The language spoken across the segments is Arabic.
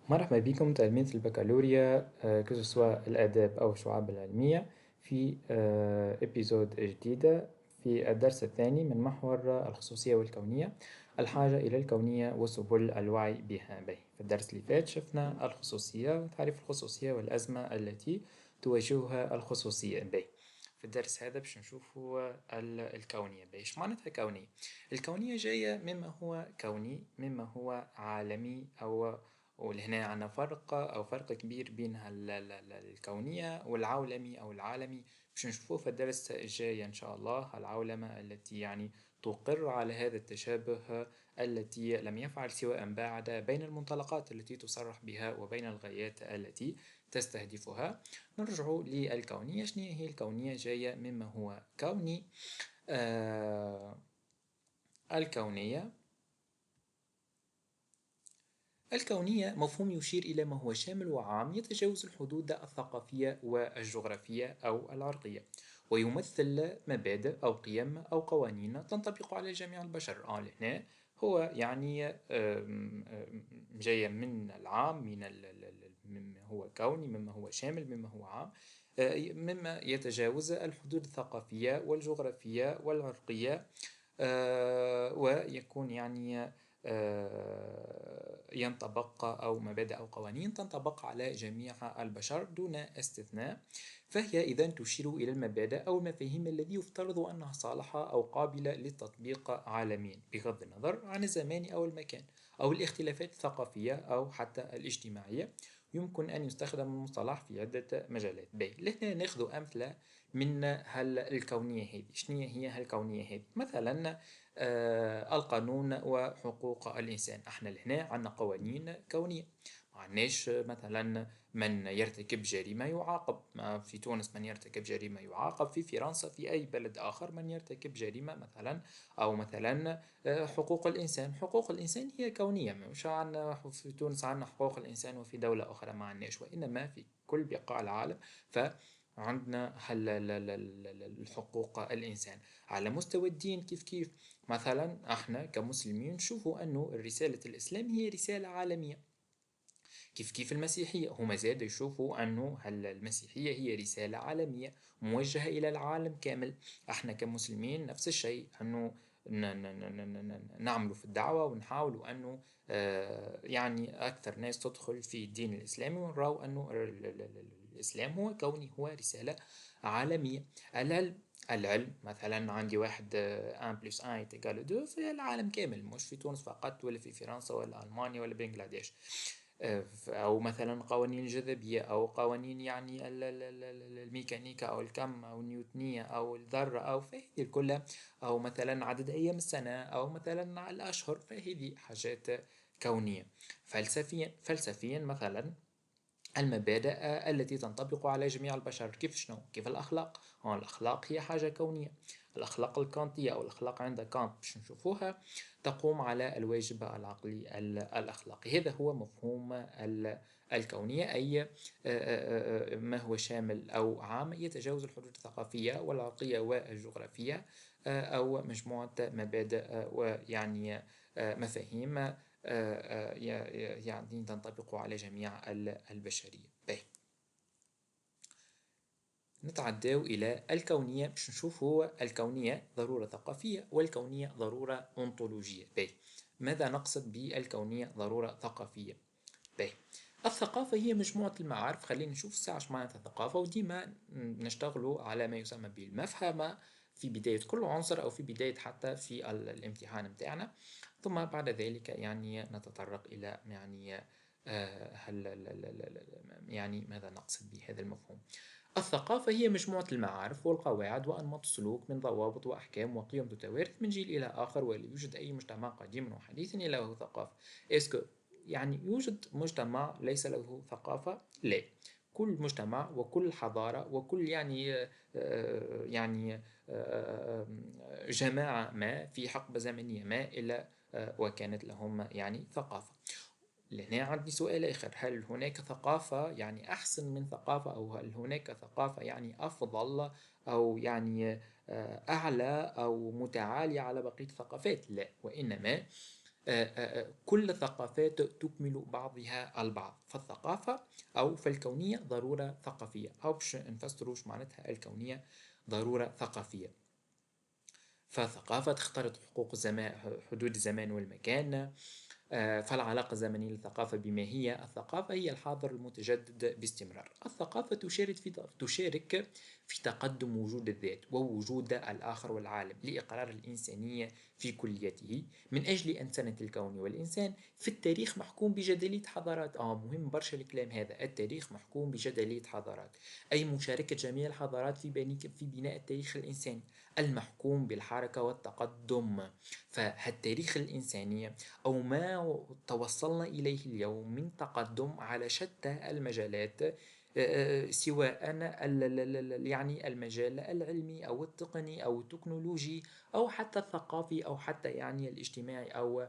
مرحبا بكم تلاميذ البكالوريا كسوا الآداب أو الشعاب العلمية في إبيزود جديدة في الدرس الثاني من محور الخصوصية والكونية، الحاجة إلى الكونية وسبل الوعي بها. في الدرس اللي فات شفنا الخصوصية وتعريف الخصوصية والأزمة التي تواجهها الخصوصية. في الدرس هذا باش نشوفوا الكونية. ايش معناتها كونية؟ الكونية جاية مما هو كوني، مما هو عالمي، أو ولهنا عنا فرق أو فرق كبير بين الكونية والعولمي أو العالمي. باش نشوفوه في الدرس الجاي إن شاء الله. العولمة التي يعني تقر على هذا التشابه، التي لم يفعل سوى أن باعد بين المنطلقات التي تصرح بها وبين الغايات التي تستهدفها. نرجع للكونية. شنو هي الكونية؟ جاية مما هو كوني. الكونية الكونية مفهوم يشير إلى ما هو شامل وعام يتجاوز الحدود الثقافية والجغرافية أو العرقية، ويمثل مبادئ أو قيم أو قوانين تنطبق على جميع البشر. هنا هو يعني جاية من العام، مما هو كوني، مما هو شامل، مما هو عام، مما يتجاوز الحدود الثقافية والجغرافية والعرقية، ويكون يعني ينطبق، أو مبادئ أو قوانين تنطبق على جميع البشر دون استثناء. فهي إذن تشير إلى المبادئ أو المفاهيم الذي يفترض أنها صالحة أو قابلة للتطبيق عالميا، بغض النظر عن الزمان أو المكان أو الاختلافات الثقافية أو حتى الاجتماعية. يمكن أن يستخدم المصطلح في عدة مجالات. لهنا ناخذ أمثلة من الكونية هذه. شنو هي هالكونية هذه؟ مثلا القانون وحقوق الإنسان. احنا لهنا عندنا قوانين كونية. ما عندناش مثلا من يرتكب جريمة يعاقب. في تونس من يرتكب جريمة يعاقب، في فرنسا، في أي بلد آخر من يرتكب جريمة مثلا. أو مثلا حقوق الإنسان. حقوق الإنسان هي كونية، مش عندنا في تونس عندنا حقوق الإنسان وفي دولة أخرى ما عندناش، وإنما في كل بقاع العالم فعندنا الحقوق الإنسان. على مستوى الدين كيف مثلا احنا كمسلمين نشوفوا أنه رسالة الإسلام هي رسالة عالمية. كيف المسيحية هما زاد يشوفوا أنه المسيحية هي رسالة عالمية موجهة إلى العالم كامل. احنا كمسلمين نفس الشيء، أنه نعمل في الدعوة ونحاول أنه يعني أكثر ناس تدخل في الدين الإسلامي، ونرى أنه الإسلام هو كوني، هو رسالة عالمية. العلم العلم مثلا عندي واحد 1 بلس 1 يتقال 2 في العالم كامل، مش في تونس فقط ولا في فرنسا ولا ألمانيا ولا بنغلاديش. أو مثلا قوانين الجاذبية، أو قوانين يعني الميكانيكا أو الكم أو النيوتنية أو الذرة أو فهذه كلها، أو مثلا عدد أيام السنة، أو مثلا الأشهر، فهذه حاجات كونية. فلسفيا مثلا المبادئ التي تنطبق على جميع البشر. كيف شنو؟ كيف الأخلاق؟ الأخلاق هي حاجة كونية. الأخلاق الكانتية أو الأخلاق عند كانت باش نشوفوها تقوم على الواجب العقلي الأخلاقي. هذا هو مفهوم الكونية، أي ما هو شامل أو عام يتجاوز الحدود الثقافية والعرقية والجغرافية، أو مجموعة مبادئ ويعني مفاهيم يعني تنطبق على جميع البشرية. نتعداو إلى الكونية باش نشوفوا الكونية ضرورة ثقافية والكونية ضرورة أنطولوجية. ماذا نقصد بالكونية ضرورة ثقافية؟ باهي. الثقافة هي مجموعة المعارف. خلينا نشوف ساعة معناتها ثقافة، وديما نشتغلوا على ما يسمى بالمفهمة في بداية كل عنصر، أو في بداية حتى في الامتحان متاعنا. ثم بعد ذلك يعني نتطرق إلى يعني يعني ماذا نقصد بهذا المفهوم. الثقافة هي مجموعة المعارف والقواعد وأنماط السلوك من ضوابط وأحكام وقيم تتوارث من جيل إلى آخر، ولا يوجد أي مجتمع قديم وحديث إلا له ثقافة. إسكو يعني يوجد مجتمع ليس له ثقافة؟ لا. كل مجتمع وكل حضارة وكل يعني جماعة ما في حقبة زمنية ما إلا وكانت لهم يعني ثقافة. لهنا عندي سؤال آخر: هل هناك ثقافة يعني أحسن من ثقافة، أو هل هناك ثقافة يعني أفضل، أو يعني أعلى أو متعالية على بقية الثقافات؟ لا، وإنما كل الثقافات تكمل بعضها البعض، فالثقافة أو فالكونية ضرورة ثقافية، أو باش نفسروش معناتها الكونية ضرورة ثقافية. فالثقافة تخترق حقوق الزمان، حدود الزمان والمكان. فالعلاقة الزمنية للثقافة بما هي الثقافة هي الحاضر المتجدد باستمرار. الثقافة تشارك في تقدم وجود الذات ووجود الآخر والعالم لإقرار الإنسانية في كليته، من أجل أن سنة الكون والإنسان في التاريخ محكوم بجدلية حضارات. مهم برشا الكلام هذا، التاريخ محكوم بجدلية حضارات، أي مشاركة جميع الحضارات في بناء التاريخ الإنساني المحكوم بالحركة والتقدم. فالتاريخ الإنساني أو ما توصلنا إليه اليوم من تقدم على شتى المجالات، سواء يعني المجال العلمي أو التقني أو التكنولوجي أو حتى الثقافي أو حتى يعني الاجتماعي أو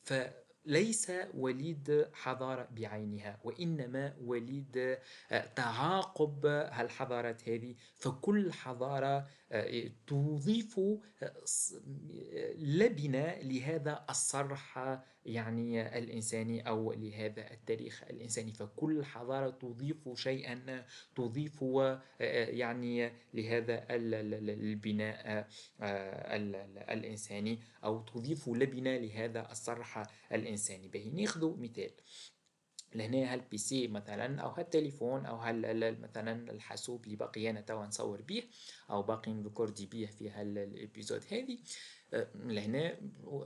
فليس وليد حضارة بعينها، وإنما وليد تعاقب الحضارات هذه. فكل حضارة تضيف لبنة لهذا الصرح يعني الإنساني أو لهذا التاريخ الإنساني. فكل حضارة تضيف شيئا، تضيف يعني لهذا البناء الإنساني، أو تضيف لبنة لهذا الصرح الإنساني. به ناخذ مثال لهنا، هالبي سي مثلا او هالتليفون او مثلا الحاسوب اللي باقي انا توا نصور بيه او باقي نريكوردي بيه في هالابيزود هذه. لهنا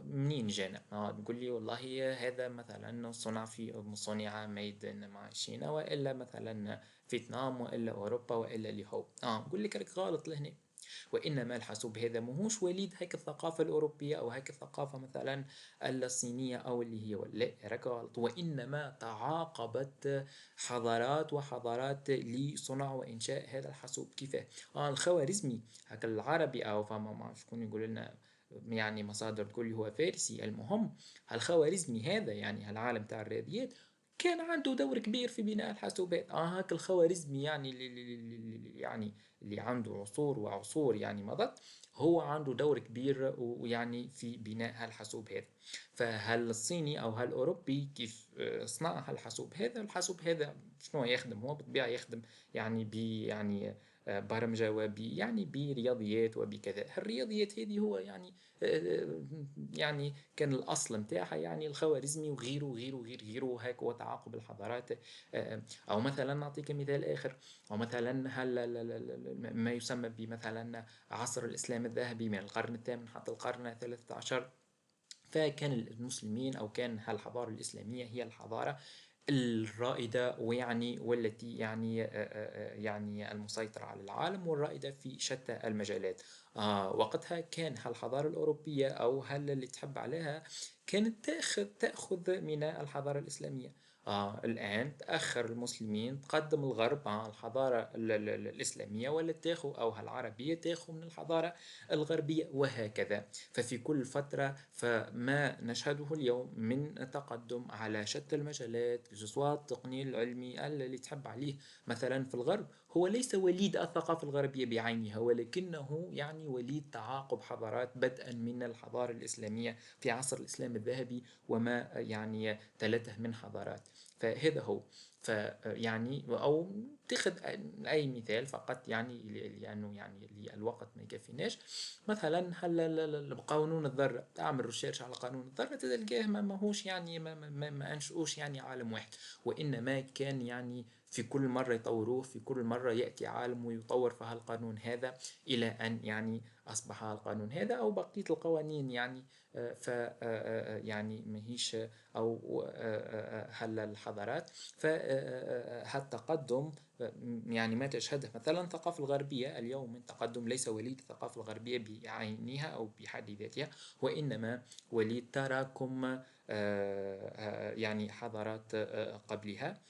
منين جانا؟ نقول لي والله هذا مثلا صنع في صنع ميد مع الصين، والا مثلا فيتنام، والا اوروبا، والا اللي هو نقول لك راك غلط لهنا. وإنما الحاسوب هذا ماهوش وليد هيك الثقافة الأوروبية أو هيك الثقافة مثلا الصينية أو اللي هي، لا راك غلط، وإنما تعاقبت حضارات وحضارات لصنع وإنشاء هذا الحاسوب. كيفاه؟ الخوارزمي هكا العربي أو فما ما شكون يقول لنا يعني مصادر تقول هو فارسي، المهم الخوارزمي هذا يعني العالم تاع الرياضيات كان عنده دور كبير في بناء الحاسوبات. هاك الخوارزمي يعني يعني اللي عنده عصور وعصور يعني مضت، هو عنده دور كبير ويعني في بناء هالحاسوب هذا. فهل الصيني او هل الاوروبي كيف صنع هالحاسوب هذا؟ الحاسوب هذا شنو يخدم؟ هو بالطبيعه يخدم يعني يعني برمجة يعني برياضيات وبكذا. الرياضيات هذه هو يعني يعني كان الأصل متاعها يعني الخوارزمي وغيره وغيره وغيره وهيك، وتعاقب الحضارات. أو مثلا نعطيك مثال آخر، أو مثلا ما يسمى بمثلا عصر الإسلام الذهبي من القرن الثامن حتى القرن الثالث عشر. فكان المسلمين أو كان الحضارة الإسلامية هي الحضارة الرائدة، ويعني والتي يعني المسيطرة على العالم والرائدة في شتى المجالات. وقتها كان الحضارة الأوروبية أو اللي تحب عليها كانت تأخذ من الحضارة الإسلامية. الآن تأخر المسلمين، تقدم الغرب، الحضارة الإسلامية ولا تاخذ أو العربية تاخذ من الحضارة الغربية، وهكذا. ففي كل فترة فما نشهده اليوم من تقدم على شتى المجالات، سواء التقني العلمي اللي تحب عليه مثلا في الغرب، هو ليس وليد الثقافة الغربية بعينها، ولكنه يعني وليد تعاقب حضارات، بدءا من الحضارة الإسلامية في عصر الإسلام الذهبي وما يعني تلته من حضارات. فهذا هو. فيعني أو تاخذ أي مثال فقط يعني لأنه يعني الوقت ما يكفيناش. مثلا قانون الذرة، تعمل ريسيرش على قانون الذرة تلقاه ما هوش يعني ما أنشؤوش يعني عالم واحد، وإنما كان يعني في كل مرة يطوروه، في كل مرة يأتي عالم ويطور في هالقانون هذا إلى أن يعني أصبح القانون هذا أو بقية القوانين يعني. ف يعني ماهيش أو هل الحضارات فالتقدم يعني ما تشهده مثلا الثقافة الغربية اليوم من تقدم ليس وليد الثقافة الغربية بعينها أو بحد ذاتها، وإنما وليد تراكم يعني حضارات قبلها.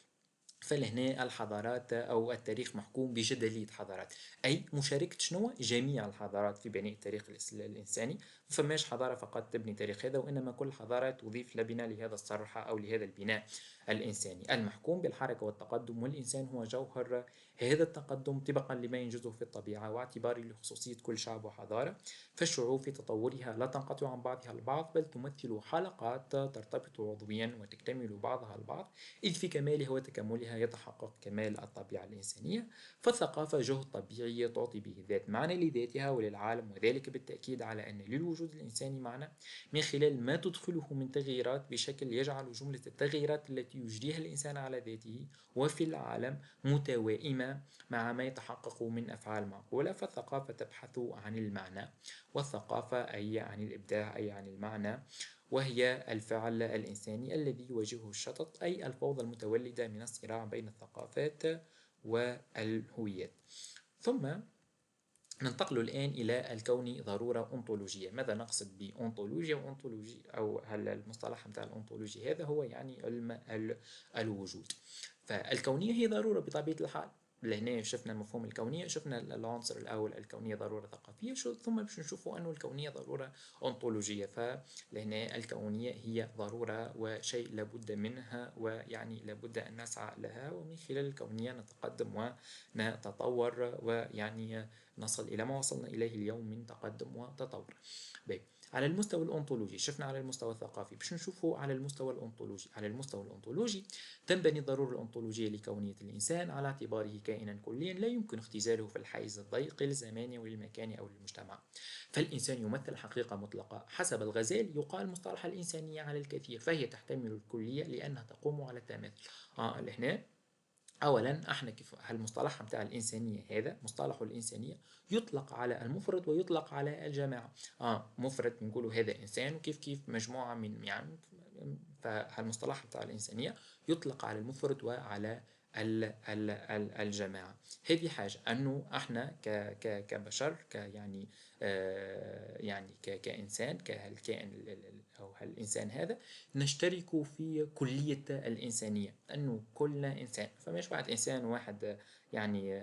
فلهنا الحضارات أو التاريخ محكوم بجدلية حضارات، أي مشاركة شنو جميع الحضارات في بناء التاريخ الإنساني. فماش حضارة فقط تبني تاريخ هذا، وإنما كل حضارة تضيف لبنة لهذا الصرح أو لهذا البناء الإنساني المحكوم بالحركة والتقدم، والإنسان هو جوهر هذا التقدم طبقا لما ينجزه في الطبيعة واعتباري لخصوصية كل شعب وحضارة. فالشعوب في تطورها لا تنقطع عن بعضها البعض، بل تمثل حلقات ترتبط عضويا وتكتمل بعضها البعض، إذ في كمالها وتكاملها يتحقق كمال الطبيعة الإنسانية. فالثقافة جهد طبيعي تعطي به الذات معنى لذاتها وللعالم، وذلك بالتأكيد على أن للوجود الإنساني معنى من خلال ما تدخله من تغييرات بشكل يجعل جملة التغييرات التي يجريها الإنسان على ذاته وفي العالم متوائمة مع ما يتحقق من أفعال معقولة. فالثقافة تبحث عن المعنى، والثقافة أي عن الإبداع أي عن المعنى، وهي الفعل الإنساني الذي يواجهه الشطط أي الفوضى المتولدة من الصراع بين الثقافات والهويات. ثم ننتقل الآن إلى الكون ضرورة أنطولوجية. ماذا نقصد بأنطولوجيا وأنطولوجي، أو هل المصطلح متاع الأنطولوجي هذا هو يعني علم الوجود. فالكونية هي ضرورة بطبيعة الحال. لهنا شفنا المفهوم الكونية، شفنا العنصر الأول الكونية ضرورة ثقافية، ثم باش نشوفوا أنه الكونية ضرورة أنطولوجية. فلهنا الكونية هي ضرورة وشيء لابد منها، ويعني لابد أن نسعى لها، ومن خلال الكونية نتقدم ونتطور، ويعني نصل إلى ما وصلنا إليه اليوم من تقدم وتطور. بي. على المستوى الأنطولوجي شفنا على المستوى الثقافي، باش نشوفوا على المستوى الأنطولوجي. على المستوى الأنطولوجي تنبني الضرورة الأنطولوجية لكونية الإنسان على اعتباره كائنا كليا لا يمكن اختزاله في الحيز الضيق للزمان وللمكان أو للمجتمع. فالإنسان يمثل حقيقة مطلقة. حسب الغزال يقال مصطلح الإنسانية على الكثير، فهي تحتمل الكلية لأنها تقوم على التماثل. لهنا اولا احنا كيف هالمصطلح بتاع الانسانيه، هذا مصطلح الانسانيه يطلق على المفرد ويطلق على الجماعه. مفرد بنقولوا هذا انسان، وكيف كيف مجموعه من يعني. فالمصطلح بتاع الانسانيه يطلق على المفرد وعلى الجماعه. هذه حاجه انه احنا كبشر يعني يعني كإنسان كهالكائن أو هالإنسان هذا نشترك في كلية الإنسانية، أنه كلنا إنسان. فمش واحد إنسان وواحد يعني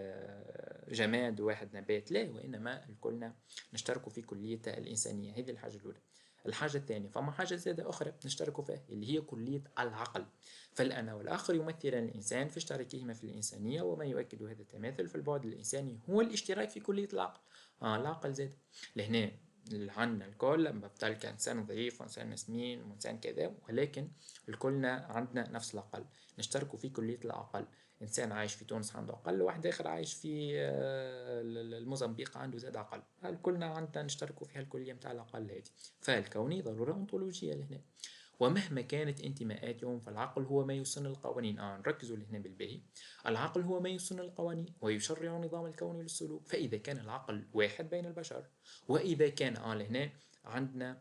جماد وواحد نبات، لا، وإنما كلنا نشترك في كلية الإنسانية. هذه الحاجة الأولى. الحاجة الثانية، فما حاجة زادة أخرى نشترك فيها اللي هي كلية العقل. فالأنا والآخر يمثلان الإنسان في اشتراكهما في الإنسانية، وما يؤكد هذا التماثل في البعد الإنساني هو الاشتراك في كلية العقل. العقل زاد لهنا عندنا الكل بفتل كإنسان ضعيف وإنسان سمين وإنسان كذا، ولكن الكلنا عندنا نفس العقل، نشترك في كلية العقل. إنسان عايش في تونس عنده أقل، واحد آخر عايش في الموزمبيق عنده زاد أقل. كلنا عندنا نشتركوا في هالكلية متاع الأقل هذه. فالكوني ضرورة أنطولوجية لهنا. ومهما كانت انتماءاتهم فالعقل هو ما يسن القوانين. نركزوا لهنا بالباهي. العقل هو ما يسن القوانين ويشرع نظام الكون للسلوك. فإذا كان العقل واحد بين البشر، وإذا كان لهنا عندنا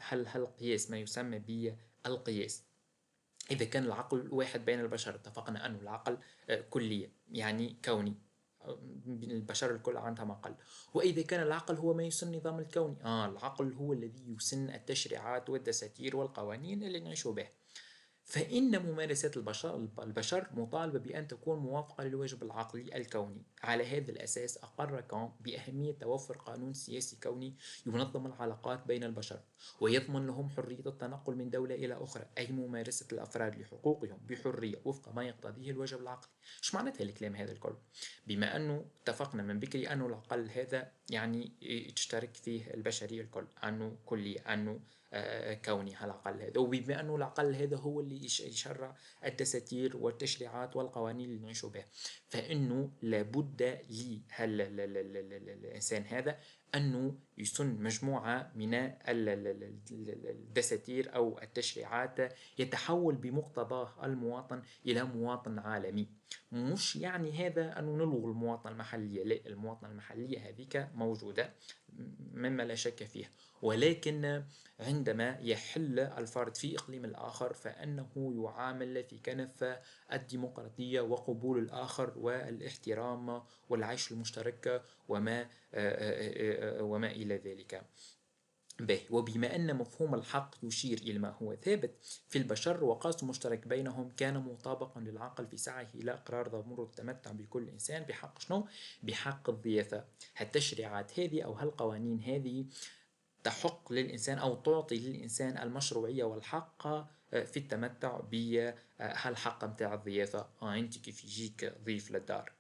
هالقياس ما يسمى بالقياس. إذا كان العقل واحد بين البشر، اتفقنا أن العقل كلية يعني كوني، البشر الكل عندهم عقل. وإذا كان العقل هو ما يسن النظام الكوني، العقل هو الذي يسن التشريعات والدساتير والقوانين اللي نعيش بها. فإن ممارسات البشر مطالبة بأن تكون موافقة للواجب العقلي الكوني. على هذا الأساس أقر كان بأهمية توفر قانون سياسي كوني ينظم العلاقات بين البشر، ويضمن لهم حرية التنقل من دولة إلى أخرى، أي ممارسة الأفراد لحقوقهم بحرية وفق ما يقتضيه الواجب العقلي. إيش معناتها الكلام هذا الكل؟ بما أنه اتفقنا من بكري أنه العقل هذا يعني تشترك فيه البشرية الكل، أنه كلي، أنه كوني على الأقل هذا. وبما أنه الأقل هذا هو اللي يشرع الدساتير والتشريعات والقوانين اللي نعيش بها، فإنه لابد للإنسان هذا أنه يسن مجموعة من الدساتير أو التشريعات يتحول بمقتضاه المواطن إلى مواطن عالمي. مش يعني هذا أنه نلغي المواطنة المحلية، لا، المواطنة المحلية هذيك موجودة مما لا شك فيه، ولكن عندما يحل الفرد في إقليم الآخر فإنه يعامل في كنف الديمقراطية وقبول الآخر والاحترام والعيش المشترك وما إلى ذلك. وبما أن مفهوم الحق يشير إلى ما هو ثابت في البشر وقاسم مشترك بينهم، كان مطابقا للعقل في سعيه إلى إقرار ضمور التمتع بكل إنسان بحق شنو؟ بحق الضيافة. هالتشريعات هذه أو هالقوانين هذه تحق للإنسان أو تعطي للإنسان المشروعية والحق في التمتع بهالحق متاع الضيافة. أنت كيف يجيك ضيف للدار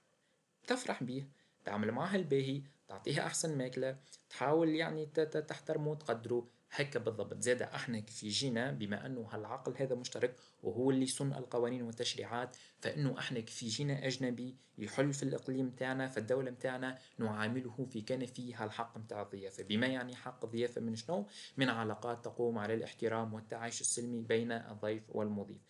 تفرح بيه، تعمل معاه الباهي، تعطيها أحسن ماكلة، تحاول يعني تحترمه وتقدره. هكا بالضبط زاد احنا كيف يجينا بما انه هالعقل هذا مشترك وهو اللي يصنع القوانين والتشريعات، فانه احنا كيف يجينا اجنبي يحل في الاقليم متاعنا في الدولة متاعنا نعامله في كان فيه هالحق متاع الضيافة. بما يعني حق الضيافة من شنو؟ من علاقات تقوم على الاحترام والتعايش السلمي بين الضيف والمضيف.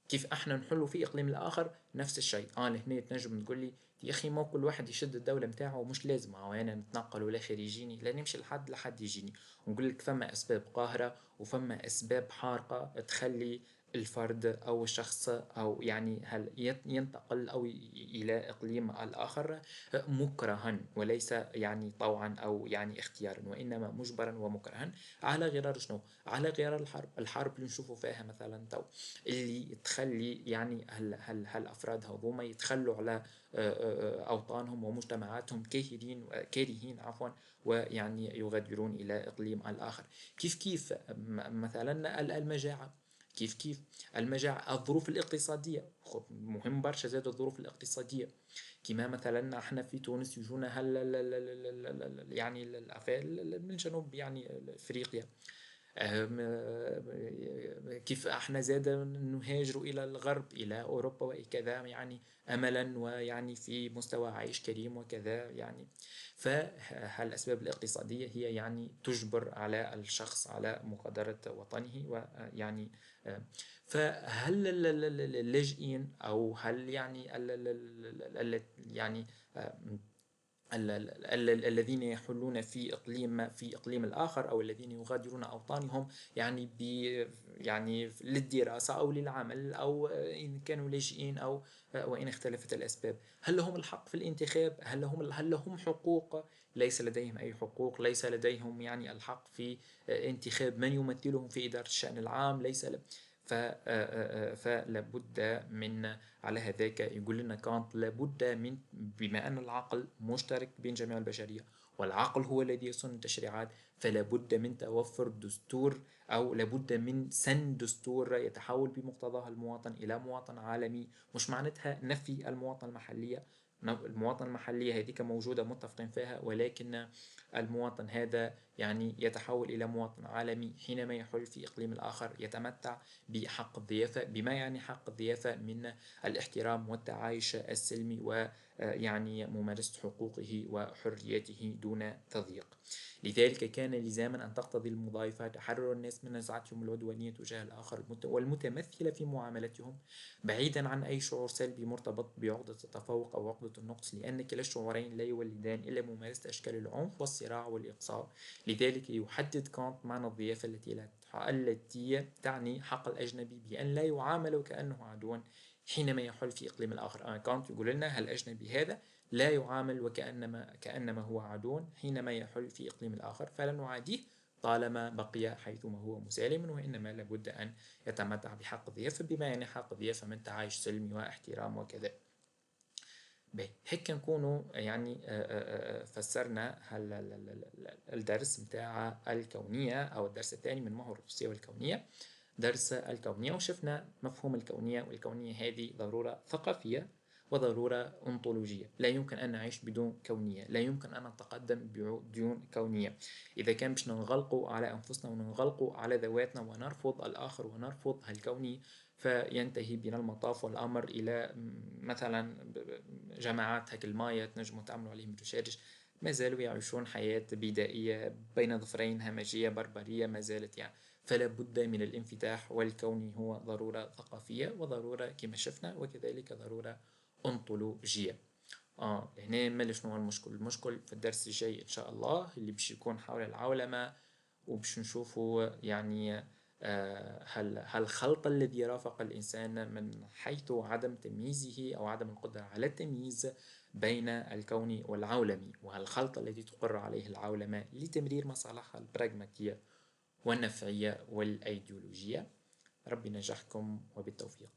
كيف احنا نحلو في اقليم الاخر نفس الشيء. لهنا تنجم تقول لي يا اخي ما كل واحد يشد الدولة متاعه مش لازم هو انا نتنقل والاخر يجيني، لا نمشي لحد يجيني. ونقول لك فما اسباب قاهرة وفما اسباب حارقة تخلي الفرد او الشخص او يعني هل ينتقل او الى اقليم الاخر مكرها وليس يعني طوعا او يعني اختيارا وانما مجبرا ومكرها على غرار شنو؟ على غرار الحرب اللي نشوفوا فيها مثلا تو اللي تخلي يعني هالافراد هذوما يتخلوا على أوطانهم ومجتمعاتهم كارهين عفوا ويعني يغادرون إلى إقليم الآخر. كيف مثلا المجاعة، كيف المجاعة، الظروف الاقتصادية مهم برشا زاد الظروف الاقتصادية. كما مثلا احنا في تونس يجونا يعني من جنوب يعني افريقيا. كيف احنا زاد نهاجر الى الغرب الى اوروبا وكذا يعني املا ويعني في مستوى عيش كريم وكذا يعني. فالاسباب الاقتصاديه هي يعني تجبر على الشخص على مغادره وطنه ويعني فهل اللاجئين او هل يعني يعني الذين يحلون في اقليم الاخر او الذين يغادرون اوطانهم يعني يعني للدراسه او للعمل او ان كانوا لاجئين او وان اختلفت الاسباب، هل لهم الحق في الانتخاب؟ هل لهم حقوق؟ ليس لديهم اي حقوق، ليس لديهم يعني الحق في انتخاب من يمثلهم في اداره الشان العام، ليس فلابد من على هذاك يقول لنا كانت لابد من بما أن العقل مشترك بين جميع البشرية والعقل هو الذي يصنع التشريعات فلا بد من توفر دستور أو لابد من سن دستور يتحول بمقتضاه المواطن إلى مواطن عالمي. مش معناتها نفي المواطنة المحلية، المواطنة المحلية هذيك موجودة متفقين فيها، ولكن المواطن هذا يعني يتحول إلى مواطن عالمي حينما يحل في إقليم الآخر يتمتع بحق الضيافة. بما يعني حق الضيافة من الاحترام والتعايش السلمي ويعني ممارسة حقوقه وحرياته دون تضييق. لذلك كان لزاما أن تقتضي المضايفة تحرر الناس من نزعتهم العدوانية تجاه الآخر والمتمثلة في معاملتهم بعيدا عن أي شعور سلبي مرتبط بعقدة التفوق أو عقدة النقص، لأن كلا الشعورين لا يولدان إلا ممارسة أشكال العنف والصراع والإقصاء. لذلك يحدد كانت معنى الضيافة التي تعني حق الأجنبي بأن لا يعامل وكأنه عدوا حينما يحل في إقليم الآخر. كانت يقول لنا هالأجنبي هذا لا يعامل كأنما هو عدو حينما يحل في إقليم الآخر، فلا نعاديه طالما بقي حيثما هو مسالم، وإنما لابد أن يتمتع بحق الضيافة بما يعني حق الضيافة من تعايش سلمي واحترام وكذا. هيك نكونوا يعني فسرنا الدرس متاع الكونية أو الدرس الثاني من محور الخصوصية والكونية، درس الكونية، وشفنا مفهوم الكونية. والكونية هذه ضرورة ثقافية وضرورة أنطولوجية، لا يمكن أن نعيش بدون كونية، لا يمكن أن نتقدم بدون كونية. إذا كان باش ننغلقوا على أنفسنا وننغلقوا على ذواتنا ونرفض الآخر ونرفض هالكوني فينتهي بنا المطاف والأمر إلى مثلا جماعات هاك المايا تنجموا تعملوا عليهم ريشيرش ما زالوا يعيشون حياة بدائية بين ظفرين همجية بربرية ما زالت يعني. فلا بد من الانفتاح، والكون هو ضرورة ثقافية وضرورة كما شفنا وكذلك ضرورة أنطولوجية. هنا ما شنو المشكل؟ المشكل في الدرس الجاي إن شاء الله اللي باش يكون حول العولمة، وباش نشوفوا يعني هالخلط الذي رافق الإنسان من حيث عدم تمييزه أو عدم القدرة على التمييز بين الكون والعولمي، وهالخلط الذي تقر عليه العولمة لتمرير مصالحها البراغماتية والنفعية والأيديولوجية. ربي نجحكم وبالتوفيق.